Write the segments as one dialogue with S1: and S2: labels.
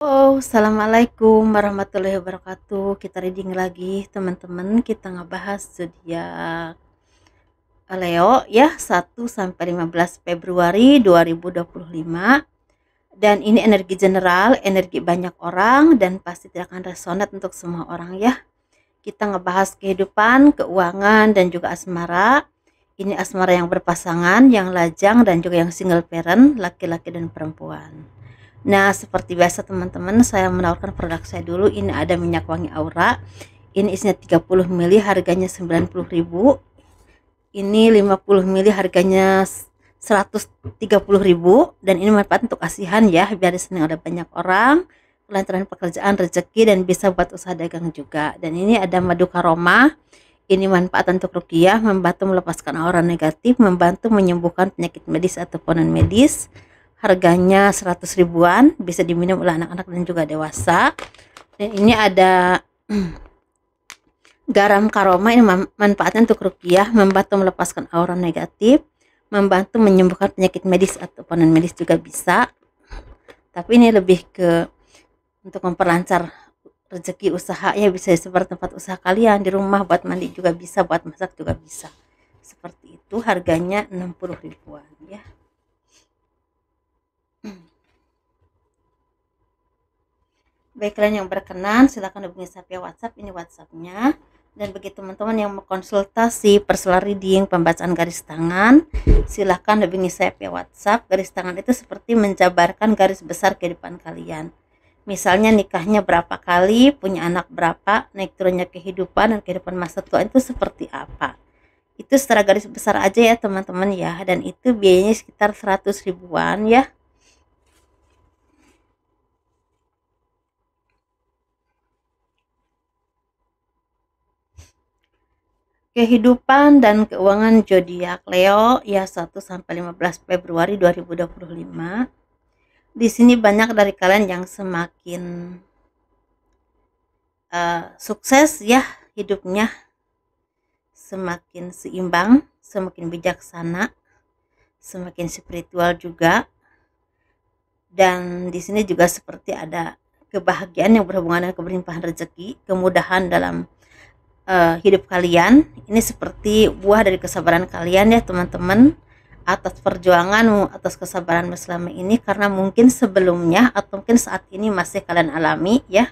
S1: Oh, assalamualaikum warahmatullahi wabarakatuh. Kita reading lagi, teman-teman. Kita ngebahas zodiak Leo ya, 1 sampai 15 Februari 2025. Dan ini energi general, energi banyak orang dan pasti tidak akan resonate untuk semua orang ya. Kita ngebahas kehidupan, keuangan dan juga asmara. Ini asmara yang berpasangan, yang lajang dan juga yang single parent, laki-laki dan perempuan. Nah, seperti biasa teman-teman, saya menawarkan produk saya dulu. Ini ada minyak wangi Aura. Ini isinya 30 ml, harganya 90.000. Ini 50 ml, harganya 130.000. Dan ini manfaat untuk kasihan ya, biar disenang oleh banyak orang, kelancaran pekerjaan, rezeki, dan bisa buat usaha dagang juga. Dan ini ada madu karoma. Ini manfaat untuk ruqyah, membantu melepaskan aura negatif, membantu menyembuhkan penyakit medis ataupun non medis. Harganya 100 ribuan, bisa diminum oleh anak-anak dan juga dewasa. Dan ini ada garam karoma. Ini manfaatnya untuk ruqyah, membantu melepaskan aura negatif, membantu menyembuhkan penyakit medis ataupun non medis juga bisa. Tapi ini lebih ke untuk memperlancar rezeki usaha ya, bisa seperti tempat usaha kalian di rumah, buat mandi juga bisa, buat masak juga bisa. Seperti itu, harganya 60 ribuan ya. Baik, kalian yang berkenan silakan hubungi saya via WhatsApp, ini WhatsAppnya. Dan bagi teman-teman yang mau konsultasi personal reading, pembacaan garis tangan, silahkan hubungi saya via WhatsApp. Garis tangan itu seperti menjabarkan garis besar kehidupan kalian. Misalnya nikahnya berapa kali, punya anak berapa, naik turunnya kehidupan dan kehidupan masa tua itu seperti apa. Itu secara garis besar aja ya teman-teman ya. Dan itu biayanya sekitar 100 ribuan ya. Kehidupan dan keuangan zodiak Leo ya, 1 sampai 15 Februari 2025. Di sini banyak dari kalian yang semakin sukses ya hidupnya, semakin seimbang, semakin bijaksana, semakin spiritual juga. Dan di sini juga seperti ada kebahagiaan yang berhubungan dengan keberlimpahan rezeki, kemudahan dalam hidup kalian. Ini seperti buah dari kesabaran kalian ya teman-teman, atas perjuanganmu, atas kesabaranmu selama ini, karena mungkin sebelumnya atau mungkin saat ini masih kalian alami ya,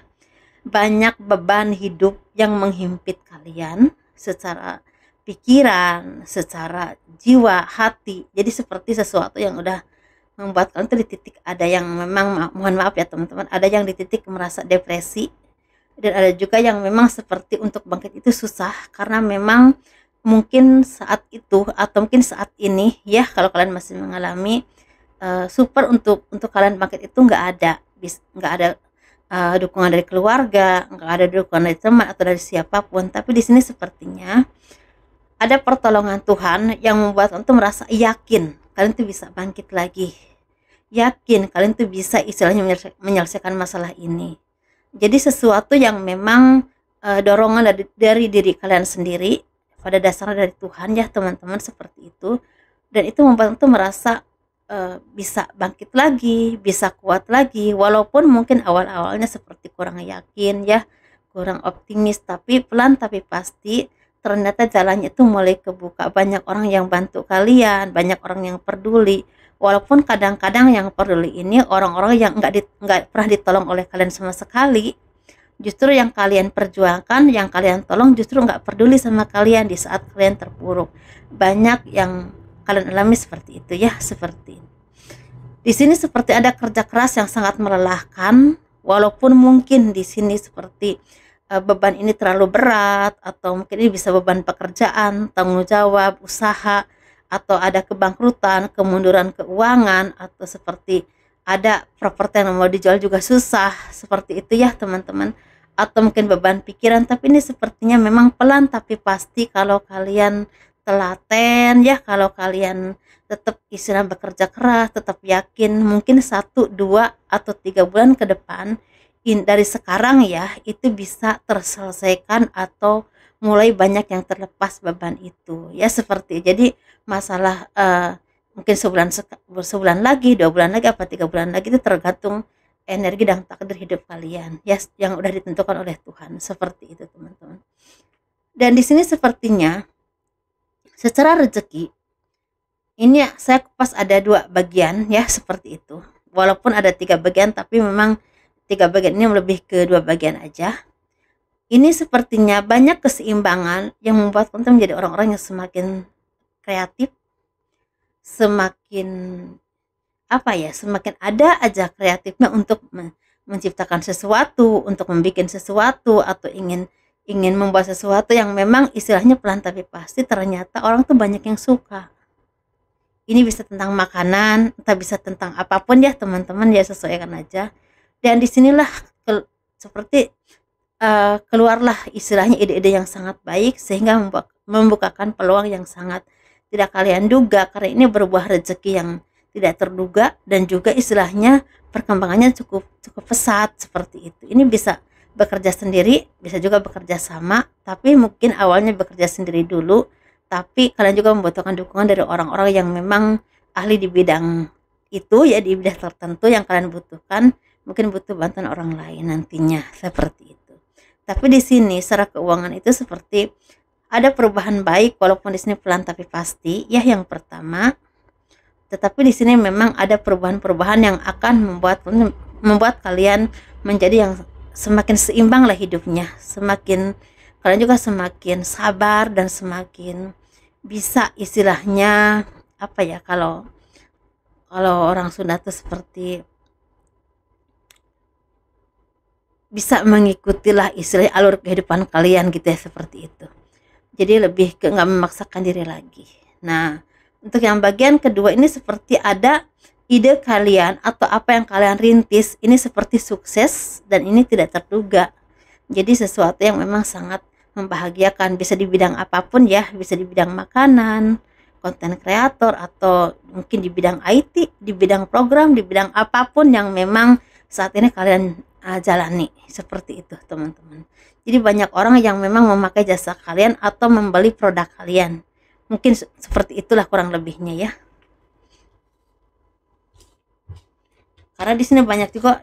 S1: banyak beban hidup yang menghimpit kalian secara pikiran, secara jiwa, hati. Jadi seperti sesuatu yang udah membuat kalian tuh di titik, ada yang memang mohon maaf ya teman-teman, ada yang di titik merasa depresi, dan ada juga yang memang seperti untuk bangkit itu susah, karena memang mungkin saat itu atau mungkin saat ini ya, kalau kalian masih mengalami super untuk kalian bangkit itu nggak ada dukungan dari keluarga, nggak ada dukungan dari teman atau dari siapapun. Tapi di sini sepertinya ada pertolongan Tuhan yang membuat kalian tuh merasa yakin kalian tuh bisa bangkit lagi, yakin kalian tuh bisa istilahnya menyelesaikan masalah ini. Jadi sesuatu yang memang dorongan dari diri kalian sendiri, pada dasarnya dari Tuhan ya teman-teman, seperti itu. Dan itu membuat tuh merasa bisa bangkit lagi, bisa kuat lagi, walaupun mungkin awal-awalnya seperti kurang yakin ya, kurang optimis, tapi pelan tapi pasti ternyata jalannya itu mulai kebuka. Banyak orang yang bantu kalian, banyak orang yang peduli, walaupun kadang-kadang yang peduli ini orang-orang yang nggak pernah ditolong oleh kalian sama sekali. Justru yang kalian perjuangkan, yang kalian tolong justru nggak peduli sama kalian di saat kalian terpuruk. Banyak yang kalian alami seperti itu ya, seperti ini. Di sini seperti ada kerja keras yang sangat melelahkan, walaupun mungkin di sini seperti beban ini terlalu berat, atau mungkin ini bisa beban pekerjaan, tanggung jawab, usaha, atau ada kebangkrutan, kemunduran keuangan, atau seperti ada properti yang mau dijual juga susah, seperti itu ya teman-teman. Atau mungkin beban pikiran, tapi ini sepertinya memang pelan tapi pasti kalau kalian telaten ya, kalau kalian tetap istilah bekerja keras, tetap yakin, mungkin 1, 2, atau 3 bulan ke depan, dari sekarang ya, itu bisa terselesaikan atau mulai banyak yang terlepas beban itu ya, seperti jadi masalah mungkin sebulan lagi, 2 bulan lagi, apa 3 bulan lagi, itu tergantung energi dan takdir hidup kalian ya yang udah ditentukan oleh Tuhan. Seperti itu teman-teman. Dan di sini sepertinya secara rezeki ini saya kupas ada 2 bagian ya seperti itu. Walaupun ada 3 bagian tapi memang 3 bagian ini lebih ke 2 bagian aja. Ini sepertinya banyak keseimbangan yang membuat kita menjadi orang-orang yang semakin kreatif, semakin semakin ada aja kreatifnya untuk menciptakan sesuatu, untuk membuat sesuatu atau ingin membuat sesuatu yang memang istilahnya pelan tapi pasti ternyata orang tuh banyak yang suka. Ini bisa tentang makanan, entah bisa tentang apapun ya teman-teman ya sesuaikan aja. Dan disinilah seperti keluarlah istilahnya ide-ide yang sangat baik sehingga membukakan peluang yang sangat tidak kalian duga karena ini berbuah rezeki yang tidak terduga dan juga istilahnya perkembangannya cukup pesat seperti itu. Ini bisa bekerja sendiri, bisa juga bekerja sama, tapi mungkin awalnya bekerja sendiri dulu, tapi kalian juga membutuhkan dukungan dari orang-orang yang memang ahli di bidang itu ya, di bidang tertentu yang kalian butuhkan, mungkin butuh bantuan orang lain nantinya seperti itu. Tapi di sini secara keuangan itu seperti ada perubahan baik walaupun di sini pelan tapi pasti ya yang pertama. Tetapi di sini memang ada perubahan-perubahan yang akan membuat kalian menjadi yang semakin seimbang lah hidupnya, semakin kalian juga semakin sabar dan semakin bisa istilahnya kalau orang Sunda tuh seperti bisa mengikutilah istilahnya alur kehidupan kalian gitu ya seperti itu. Jadi lebih ke nggak memaksakan diri lagi. Nah, untuk yang bagian kedua ini seperti ada ide kalian atau apa yang kalian rintis ini seperti sukses dan ini tidak terduga. Jadi sesuatu yang memang sangat membahagiakan, bisa di bidang apapun ya, bisa di bidang makanan, konten kreator atau mungkin di bidang IT, di bidang program, di bidang apapun yang memang saat ini kalian jalani seperti itu teman-teman. Jadi banyak orang yang memang memakai jasa kalian atau membeli produk kalian. Mungkin seperti itulah kurang lebihnya ya. Karena di sini banyak juga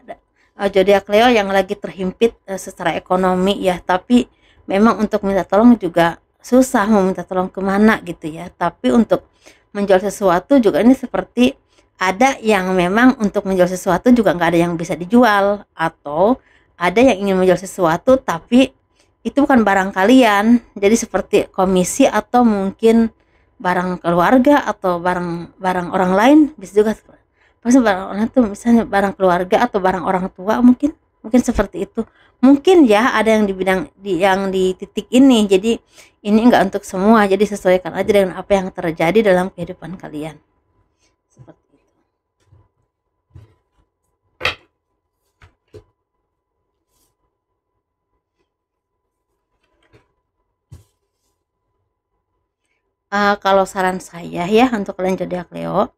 S1: zodiak Leo yang lagi terhimpit secara ekonomi ya, tapi memang untuk minta tolong juga susah mau minta tolong kemana gitu ya. Tapi untuk menjual sesuatu juga ini seperti ada yang memang untuk menjual sesuatu juga nggak ada yang bisa dijual, atau ada yang ingin menjual sesuatu tapi itu bukan barang kalian, jadi seperti komisi atau mungkin barang keluarga atau barang orang lain, bisa juga pasti barang orang itu misalnya barang keluarga atau barang orang tua, mungkin seperti itu. Mungkin ya ada yang di bidang yang di titik ini, jadi ini enggak untuk semua, jadi sesuaikan aja dengan apa yang terjadi dalam kehidupan kalian seperti itu. Kalau saran saya ya untuk kalian zodiak Leo,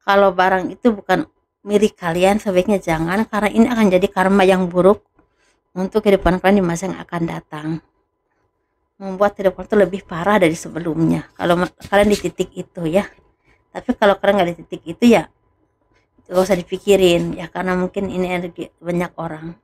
S1: kalau barang itu bukan milik kalian sebaiknya jangan, karena ini akan jadi karma yang buruk untuk kehidupan kalian di masa yang akan datang, membuat kehidupan itu lebih parah dari sebelumnya kalau kalian di titik itu ya. Tapi kalau kalian nggak di titik itu ya gak usah dipikirin ya, karena mungkin ini energi banyak orang.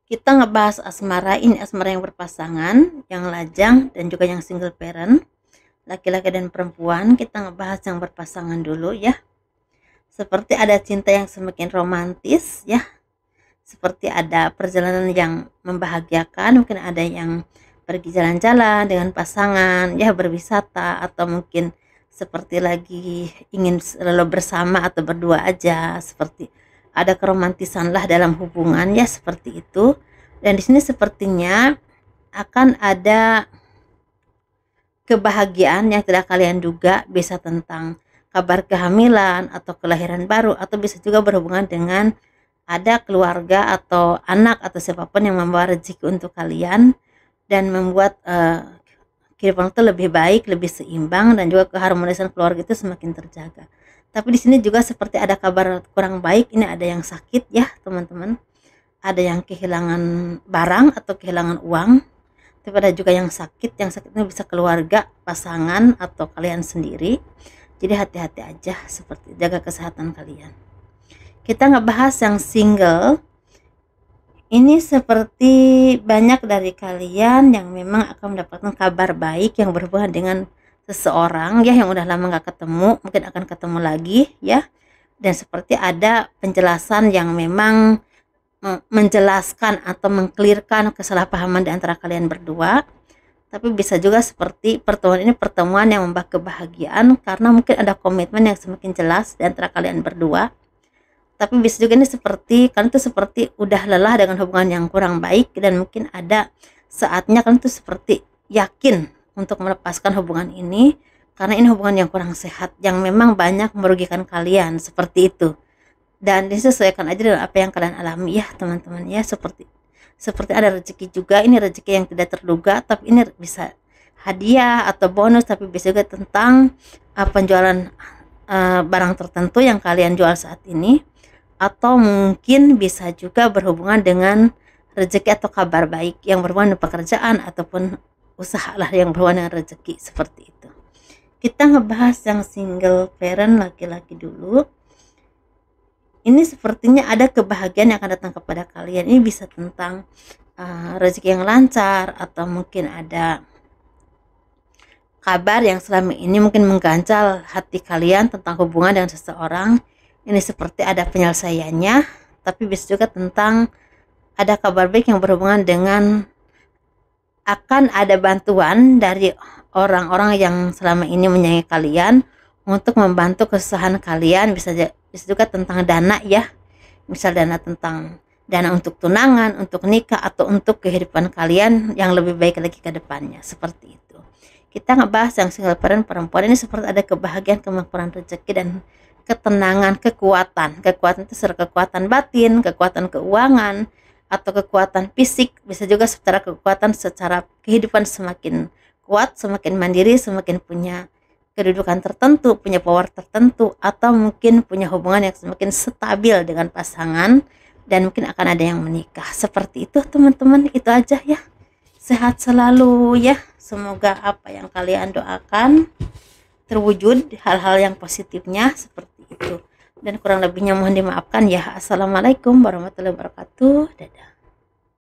S1: Kita ngebahas asmara, ini asmara yang berpasangan, yang lajang, dan juga yang single parent, laki-laki dan perempuan. Kita ngebahas yang berpasangan dulu ya. Seperti ada cinta yang semakin romantis ya, seperti ada perjalanan yang membahagiakan, mungkin ada yang pergi jalan-jalan dengan pasangan ya, berwisata, atau mungkin seperti lagi ingin selalu bersama atau berdua aja, seperti ada keromantisan lah dalam hubungan ya seperti itu. Dan di sini sepertinya akan ada kebahagiaan yang tidak kalian duga, bisa tentang kabar kehamilan atau kelahiran baru, atau bisa juga berhubungan dengan ada keluarga atau anak atau siapapun yang membawa rezeki untuk kalian dan membuat kehidupan itu lebih baik, lebih seimbang, dan juga keharmonisan keluarga itu semakin terjaga. Tapi di sini juga seperti ada kabar kurang baik, ini ada yang sakit ya teman-teman, ada yang kehilangan barang atau kehilangan uang, tapi ada juga yang sakit ini bisa keluarga, pasangan, atau kalian sendiri. Jadi hati-hati aja, seperti jaga kesehatan kalian. Kita ngebahas yang single. Ini seperti banyak dari kalian yang memang akan mendapatkan kabar baik yang berhubungan dengan seseorang ya, yang udah lama gak ketemu, mungkin akan ketemu lagi ya. Dan seperti ada penjelasan yang memang menjelaskan atau mengklirkan kesalahpahaman di antara kalian berdua. Tapi bisa juga seperti pertemuan ini pertemuan yang membawa kebahagiaan karena mungkin ada komitmen yang semakin jelas di antara kalian berdua. Tapi bisa juga ini seperti kalian tuh seperti udah lelah dengan hubungan yang kurang baik, dan mungkin ada saatnya kalian tuh seperti yakin untuk melepaskan hubungan ini karena ini hubungan yang kurang sehat, yang memang banyak merugikan kalian, seperti itu. Dan disesuaikan aja dengan apa yang kalian alami ya teman-teman ya. Seperti ada rezeki juga, ini rezeki yang tidak terduga, tapi ini bisa hadiah atau bonus, tapi bisa juga tentang penjualan barang tertentu yang kalian jual saat ini, atau mungkin bisa juga berhubungan dengan rezeki atau kabar baik yang berhubungan dengan pekerjaan ataupun usaha lah yang berhubungan dengan rezeki, seperti itu. Kita ngebahas yang single parent laki-laki dulu. Ini sepertinya ada kebahagiaan yang akan datang kepada kalian. Ini bisa tentang rezeki yang lancar, atau mungkin ada kabar yang selama ini mungkin mengganjal hati kalian tentang hubungan dengan seseorang. Ini seperti ada penyelesaiannya, tapi bisa juga tentang ada kabar baik yang berhubungan dengan akan ada bantuan dari orang-orang yang selama ini menyayangi kalian untuk membantu kesusahan kalian. Bisa juga tentang dana ya, misal dana untuk tunangan, untuk nikah, atau untuk kehidupan kalian yang lebih baik lagi ke depannya, seperti itu. Kita ngebahas yang single parent perempuan ini seperti ada kebahagiaan, kemakmuran rezeki, dan ketenangan, kekuatan itu secara kekuatan batin, kekuatan keuangan, atau kekuatan fisik. Bisa juga secara kekuatan secara kehidupan semakin kuat, semakin mandiri, semakin punya kedudukan tertentu, punya power tertentu, atau mungkin punya hubungan yang semakin stabil dengan pasangan, dan mungkin akan ada yang menikah. Seperti itu teman-teman, itu aja ya. Sehat selalu ya. Semoga apa yang kalian doakan terwujud, hal-hal yang positifnya, seperti itu. Dan kurang lebihnya mohon dimaafkan ya. Assalamualaikum warahmatullahi wabarakatuh. Dadah.